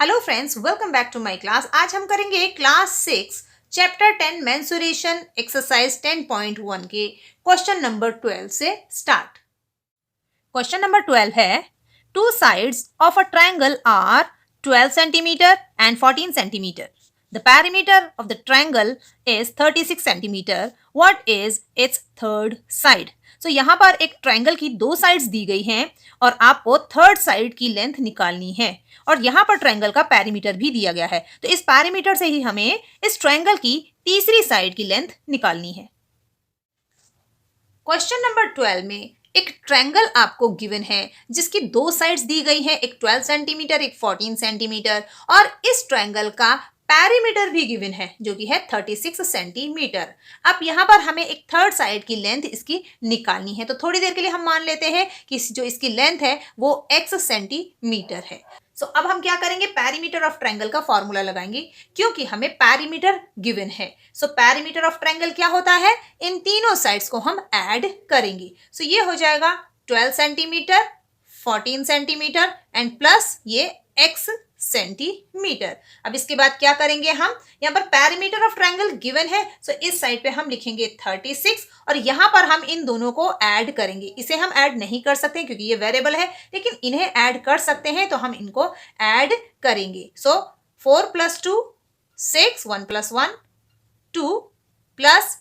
Hello friends, welcome back to my class. आज हम करेंगे क्लास 6 चैप्टर 10 मेंसुरेशन एक्सरसाइज 10.1 के क्वेश्चन नंबर 12 से स्टार्ट। क्वेश्चन नंबर 12 है, two sides of a triangle are 12 centimetre and 14 centimetre. The perimeter of the triangle is 36 centimeter. What is its third side? So यहाँ पर एक triangle की दो sides दी गई हैं और आपको थर्ड साइड की लेंथ निकालनी है और यहाँ पर ट्रायंगल का पैरीमीटर भी दिया गया है। तो इस पैरीमीटर से ही हमें इस ट्रायंगल की तीसरी साइड की लेंथ निकालनी है। क्वेश्चन नंबर 12 में एक ट्रायंगल आपको गिवन है जिसकी दो साइड्स दी गई हैं, एक 12 सेंटीमीटर एक 14 सेंटीमीटर, और इस ट्रायंगल का पैरीमीटर भी गिवन है जो कि है 36 सेंटीमीटर। अब यहाँ पर हमें एक थर्ड साइड की लेंथ इसकी निकालनी है, तो थोड़ी देर के लिए हम मान लेते हैं कि जो इसकी लेंथ है वो x सेंटीमीटर है। सो अब हम क्या करेंगे, पैरीमीटर ऑफ ट्रायंगल का फॉर्मूला लगाएंगे क्योंकि हमें पैरीमीटर गिवन है। सो पैरीमीटर ऑफ ट्रायंगल क्या होता है, इन तीनों साइड्स को हम ऐड करेंगे। सो ये हो जाएगा 12 सेंटीमीटर 14 सेंटीमीटर एंड प्लस ये x सेंटीमीटर। अब इसके बाद क्या करेंगे, हम यहाँ पर पैरीमीटर ऑफ ट्रायंगल गिवन है, सो इस साइड पे हम लिखेंगे 36 और यहाँ पर हम इन दोनों को ऐड करेंगे। इसे हम ऐड नहीं कर सकते क्योंकि ये वेरिएबल है, लेकिन इन्हें ऐड कर सकते हैं, तो हम इनको ऐड करेंगे। सो 4 + 2 6, 1 + 1 2 प्लस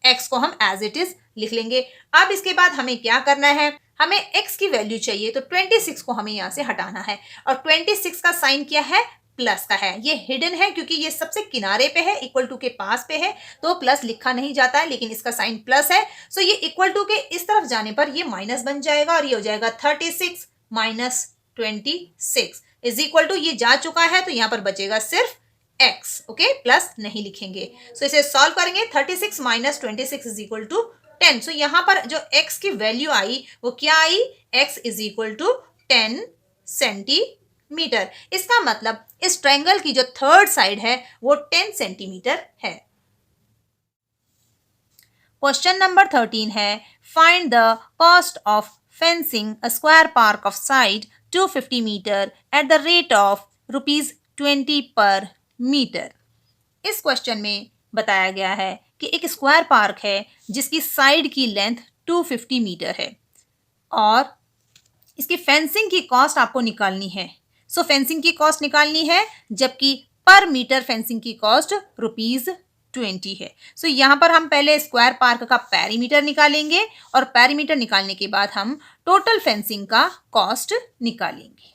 x को हम एज इट इज लिख लेंगे। अब इसके बाद हमें क्या करना है, हमें x की वैल्यू चाहिए, तो 26 को हमें यहाँ से हटाना है और 26 का साइन क्या है, प्लस का है। ये हिडन है क्योंकि ये सबसे किनारे पे है, इक्वल टू के पास पे है, तो प्लस लिखा नहीं जाता है, लेकिन इसका साइन प्लस है। सो ये इक्वल टू के इस तरफ जाने पर ये माइनस बन जाएगा और ये हो जाएगा 36 माइनस 26 इज इक्वल टू, ये जा चुका है तो यहाँ पर बचेगा सिर्फ x, ओके, प्लस नहीं लिखेंगे। सो इसे सॉल्व करेंगे, 36 minus 26 is equal to 10। So यहाँ पर जो x की वैल्यू आई वो क्या आई, x is equal to 10 centimetre. इसका मतलब इस ट्रायंगल की जो थर्ड साइड है वो 10 सेंटीमीटर है। क्वेश्चन नंबर 13 है, find the cost of fencing a square park of side 250 metre at the rate of ₹20 per metre. इस क्वेश्चन में बताया गया है कि एक स्क्वायर पार्क है जिसकी साइड की लेंथ 250 मीटर है और इसकी फेंसिंग की कॉस्ट आपको निकालनी है। सो फेंसिंग की कॉस्ट निकालनी है जबकि पर मीटर फेंसिंग की कॉस्ट ₹20 है। सो यहाँ पर हम पहले स्क्वायर पार्क का पैरीमीटर निकालेंगे और पैरीमीटर निकालने के बाद हम टोटल फेंसिंग का कॉस्ट निकालेंगे।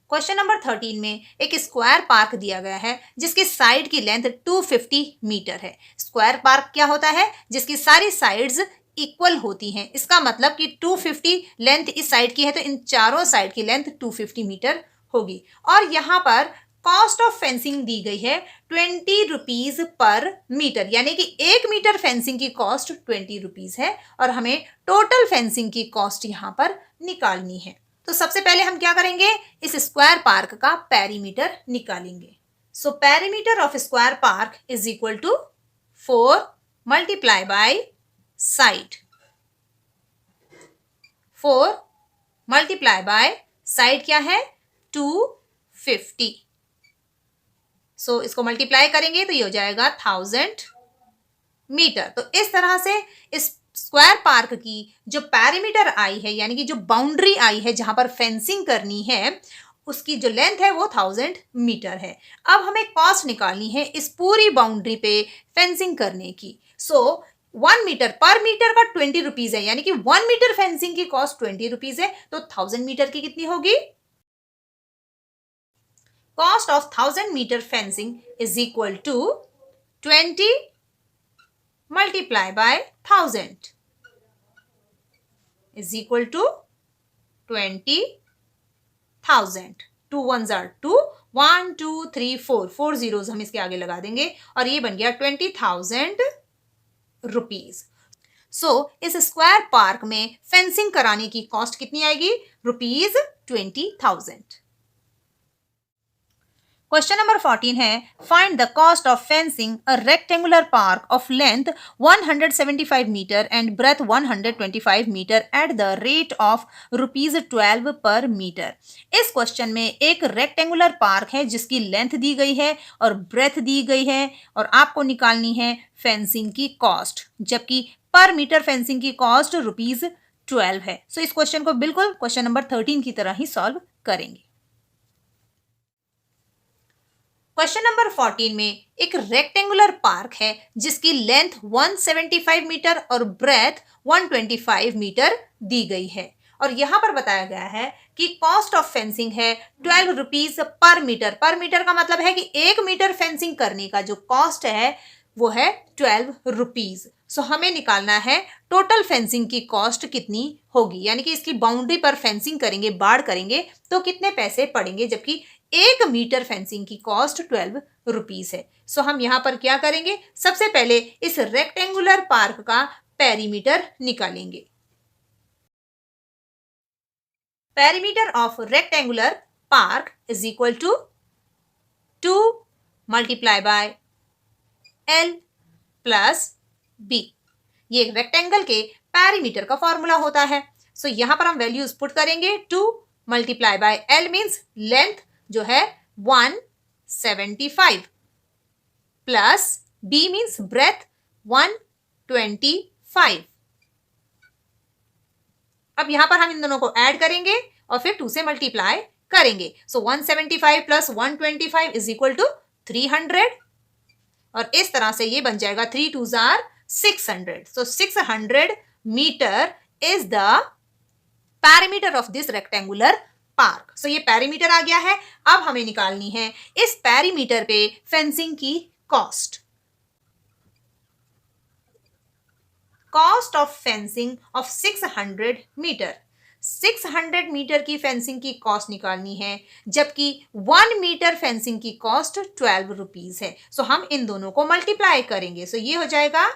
क्वेश्चन नंबर 13 में एक स्क्वायर पार्क दिया गया है जिसकी साइड की लेंथ 250 मीटर है। स्क्वायर पार्क क्या होता है, जिसकी सारी साइड्स इक्वल होती हैं। इसका मतलब कि 250 लेंथ इस साइड की है तो इन चारों साइड की लेंथ 250 मीटर होगी। और यहाँ पर कॉस्ट ऑफ फेंसिंग दी गई है ₹20 पर मीटर, यानी कि 1 मीटर फेंसिंग की कॉस्ट ₹20 है और हमें टोटल फेंसिंग की कॉस्ट यहाँ पर निकालनी है। तो सबसे पहले हम क्या करेंगे, इस स्क्वायर पार्क का पैरीमीटर निकालेंगे। So perimeter of square park is equal to 4 multiply by side, 4 multiply by side क्या है 250। सो इसको मल्टीप्लाई करेंगे तो ये हो जाएगा 1000 मीटर। तो इस तरह से इस स्क्वायर पार्क की जो पैरीमीटर आई है, यानी कि जो बाउंड्री आई है जहां पर फेंसिंग करनी है, उसकी जो लेंथ है वो 1000 मीटर है। अब हमें कॉस्ट निकालनी है इस पूरी बाउंड्री पे फेंसिंग करने की। सो 1 मीटर पर मीटर का ₹20 है, यानी कि 1 मीटर फेंसिंग की कॉस्ट ₹20 है, तो 1000 मीटर की कितनी होगी, cost of 1000 metre fencing is equal to 20 multiply by 1000 is equal to 20,000। 2 ones are 2, 1 2 3 4 4 zeros हम इसके आगे लगा देंगे और ये बन गया ₹20,000। सो इस स्क्वायर पार्क में फेंसिंग कराने की कॉस्ट कितनी आएगी, ₹20,000। क्वेश्चन नंबर 14 है find the cost of fencing a rectangular park of length 175 metre and breadth 125 metre at the rate of ₹12 per metre. इस क्वेश्चन में एक रेक्टेंगुलर पार्क है जिसकी लेंथ दी गई है और ब्रेथ दी गई है और आपको निकालनी है फेंसिंग की कॉस्ट, जबकि पर मीटर फेंसिंग की कॉस्ट ₹12 है। सो इस क्वेश्चन को बिल्कुल क्वेश्चन नंबर 13 की तरह ही सॉल्व करेंगे। क्वेश्चन नंबर 14 में एक रेक्टेंगुलर पार्क है जिसकी लेंथ 175 मीटर और ब्रेथ 125 मीटर दी गई है और यहां पर बताया गया है कि कॉस्ट ऑफ फेंसिंग है 12 रुपीज पर मीटर। पर मीटर का मतलब है कि 1 मीटर फेंसिंग करने का जो कॉस्ट है वो है 12 रुपीज। सो हमें निकालना है टोटल फेंसिंग की कॉस्ट कितनी होगी, यानी कि इसकी बाउंड्री पर फेंसिंग करेंगे, बाड़ करेंगे तो कितने पैसे पड़ेंगे, जबकि 1 मीटर फेंसिंग की कॉस्ट 12 रुपीज है। सो हम यहां पर क्या करेंगे, सबसे पहले इस रेक्टेंगुलर पार्क का पेरीमीटर निकालेंगे। Perimeter of rectangular park is equal to 2 multiply by L plus B। ये रेक्टेंगल के पेरीमीटर का फॉर्मूला होता है। सो यहां पर हम वैल्यूज पुट करेंगे। 2 multiply by L means length जो है 175 प्लस B मीन्स ब्रेथ 125। अब यहां पर हम इन दोनों को ऐड करेंगे और फिर 2 से मल्टीप्लाई करेंगे। सो 175 प्लस 125 इज इक्वल टू 300 और इस तरह से ये बन जाएगा 3 2s are 600। So 600 metre is the perimeter of this rectangular park. So ये पेरीमीटर आ गया है। अब हमें निकालनी है इस पेरीमीटर पे फेंसिंग की cost. Cost of fencing of 600 metre. 600 metre की फेंसिंग की कॉस्ट निकालनी है, जबकि 1 मीटर फेंसिंग की कॉस्ट 12 रुपीज है। सो हम इन दोनों को मल्टीप्लाई करेंगे। सो ये हो जाएगा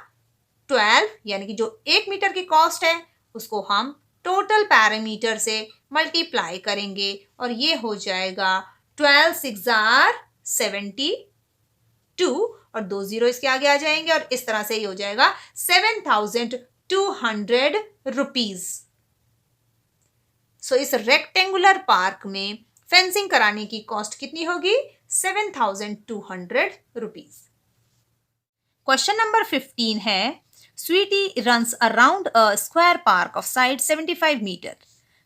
12, यानी कि जो 1 मीटर की कॉस्ट है उसको हम टोटल पैरामीटर से मल्टीप्लाई करेंगे और ये हो जाएगा 12 6 are 72 और 2 जीरो इसके आगे आ जाएंगे और इस तरह से ये हो जाएगा 7200 रुपीज। सो इस रेक्टेंगुलर पार्क में फेंसिंग कराने की कॉस्ट कितनी होगी, 7200 रुपीज। क्वेश्चन नंबर 15 है Sweety runs around a square park of side 75 metre.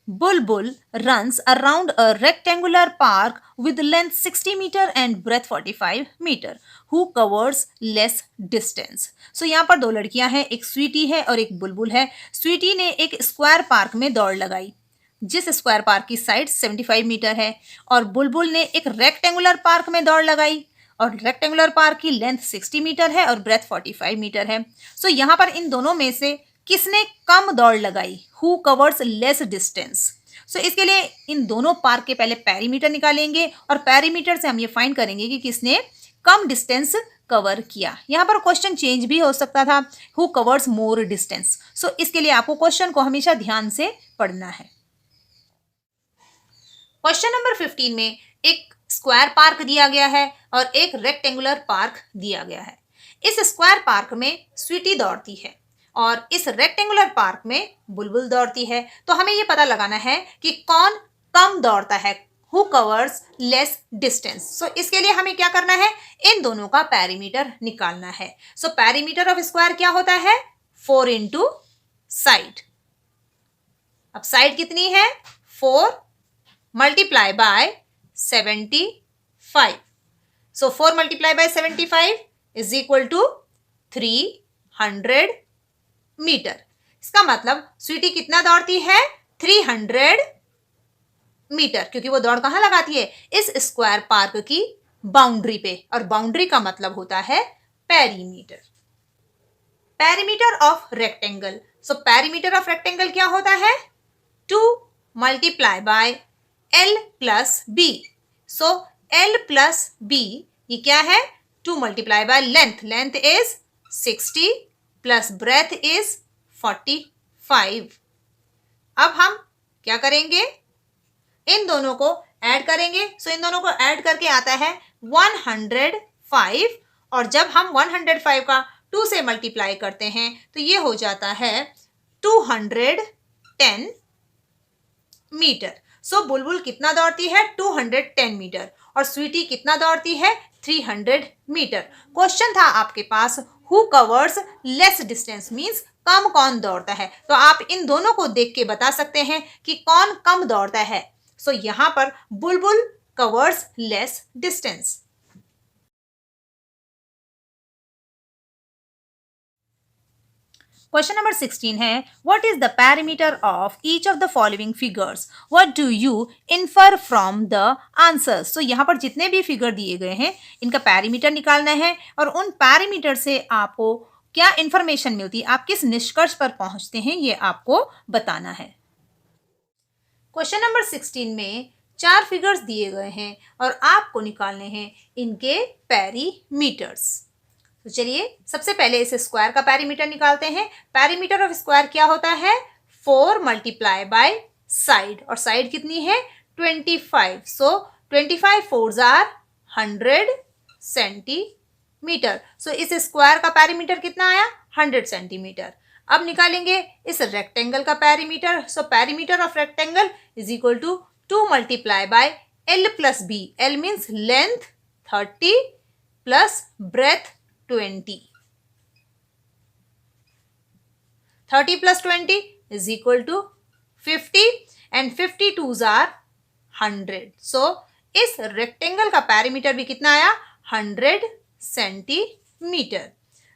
Bulbul runs around a rectangular park with length 60 meter and breadth 45 meter. Who covers less distance? So यहाँ पर 2 लड़कियां हैं, एक स्वीटी है और एक बुलबुल है। स्वीटी ने एक स्क्वायर पार्क में दौड़ लगाई जिस स्क्वायर पार्क की साइड 75 मीटर है और बुलबुल ने एक रेक्टेंगुलर पार्क में दौड़ लगाई और रेक्टेंगुलर पार्क की लेंथ 60 मीटर है और ब्रेथ 45 मीटर है। सो यहाँ पर इन दोनों में से किसने कम दौड़ लगाई, हु कवर्स लेस डिस्टेंस। सो इसके लिए इन दोनों पार्क के पहले पेरीमीटर निकालेंगे और पेरीमीटर से हम ये फाइंड करेंगे कि किसने कम डिस्टेंस कवर किया। यहाँ पर क्वेश्चन चेंज भी हो सकता था, हु कवर्स मोर डिस्टेंस। सो इसके लिए आपको क्वेश्चन को हमेशा ध्यान से पढ़ना है। क्वेश्चन नंबर 15 में एक स्क्वायर पार्क दिया गया है और एक रेक्टेंगुलर पार्क दिया गया है। इस स्क्वायर पार्क में स्वीटी दौड़ती है और इस रेक्टेंगुलर पार्क में बुलबुल दौड़ती है। तो हमें ये पता लगाना है कि कौन कम दौड़ता है, हु कवर्स लेस डिस्टेंस। सो इसके लिए हमें क्या करना है, इन दोनों का पेरीमीटर निकालना है। सो पेरीमीटर ऑफ स्क्वायर क्या होता है, 4 इंटू साइड। अब साइड कितनी है, 4 multiply by 75। So 4 multiply by 75 is equal to 300 metre. इसका मतलब स्वीटी कितना दौड़ती है, 300 मीटर, क्योंकि वो दौड़ कहां लगाती है, इस स्क्वायर पार्क की बाउंड्री पे, और बाउंड्री का मतलब होता है perimeter. Perimeter of rectangle. So perimeter of rectangle क्या होता है, 2 multiply by L plus B। So L plus B ये क्या है, 2 multiply by length, length is 60 plus breadth is 45। अब हम क्या करेंगे, इन दोनों को ऐड करेंगे। सो इन दोनों को ऐड करके आता है 105 और जब हम 105 का 2 से मल्टीप्लाई करते हैं तो ये हो जाता है 210 मीटर। सो बुलबुल कितना दौड़ती है 210 मीटर और स्वीटी कितना दौड़ती है 300 मीटर। क्वेश्चन था आपके पास who covers less distance means कम कौन दौड़ता है, तो आप इन दोनों को देख के बता सकते हैं कि कौन कम दौड़ता है। सो यहां पर Bulbul covers less distance. Question number 16 है what is the perimeter of each of the following figures, what do you infer from the answers. तो यहाँ पर जितने भी फिगर दिए गए हैं इनका पैरामीटर निकालना है और उन पैरामीटर से आपको क्या इंफॉर्मेशन मिलती है, आप किस निष्कर्ष पर पहुंचते हैं, ये आपको बताना है। क्वेश्चन नंबर 16 में 4 फिगर्स दिए गए हैं और आपको निकालने हैं इनके पैरीमीटर्स। तो चलिए सबसे पहले इस स्क्वायर का पैरीमीटर निकालते हैं। पैरीमीटर ऑफ स्क्वायर क्या होता है 4 मल्टीप्लाई बाय साइड और साइड कितनी है 25। सो 25 फोर्स आर 100 सेंटीमीटर। सो इस स्क्वायर का पैरीमीटर कितना आया 100 सेंटीमीटर। अब निकालेंगे इस रेक्टेंगल का perimeter. So perimeter of rectangle is equal to 2 multiply by L plus B. L means length 30 plus breadth 20। 30 plus 20 is equal to 50 and 50 twos are 100. So इस rectangle का perimeter भी कितना आया 100 सेंटीमीटर।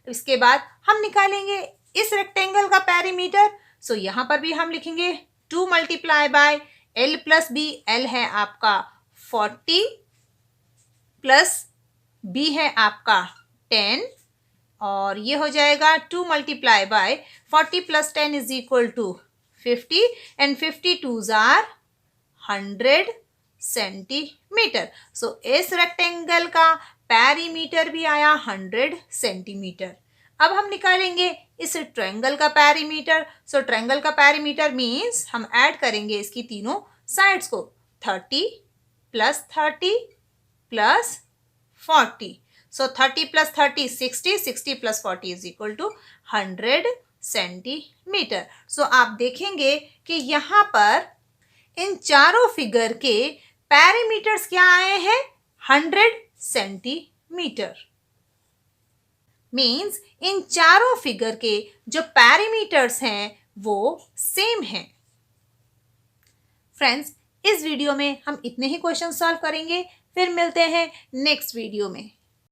इसके बाद हम निकालेंगे इस रेक्टेंगल का पैरीमीटर। सो यहां पर भी हम लिखेंगे 2 multiply by L plus B. L है आपका 40 प्लस बी है आपका 10 और ये हो जाएगा 2 multiply by 40 plus 10 is equal to 50 and 50 twos are 100 centimetre. So इस रेक्टेंगल का पैरीमीटर भी आया 100 सेंटीमीटर। अब हम निकालेंगे इस ट्रायंगल का पैरीमीटर। सो ट्रायंगल का पैरीमीटर मीन्स हम ऐड करेंगे इसकी तीनों साइड्स को 30 plus 30 plus 40। So 30 plus 30 60, 60 plus 40 is equal to 100 centimetre. So आप देखेंगे कि यहाँ पर इन चारों फिगर के पैरामीटर्स क्या आए हैं 100 सेंटीमीटर। मीन्स इन चारों फिगर के जो पैरामीटर्स हैं वो सेम हैं। फ्रेंड्स इस वीडियो में हम इतने ही क्वेश्चन सॉल्व करेंगे, फिर मिलते हैं नेक्स्ट वीडियो में।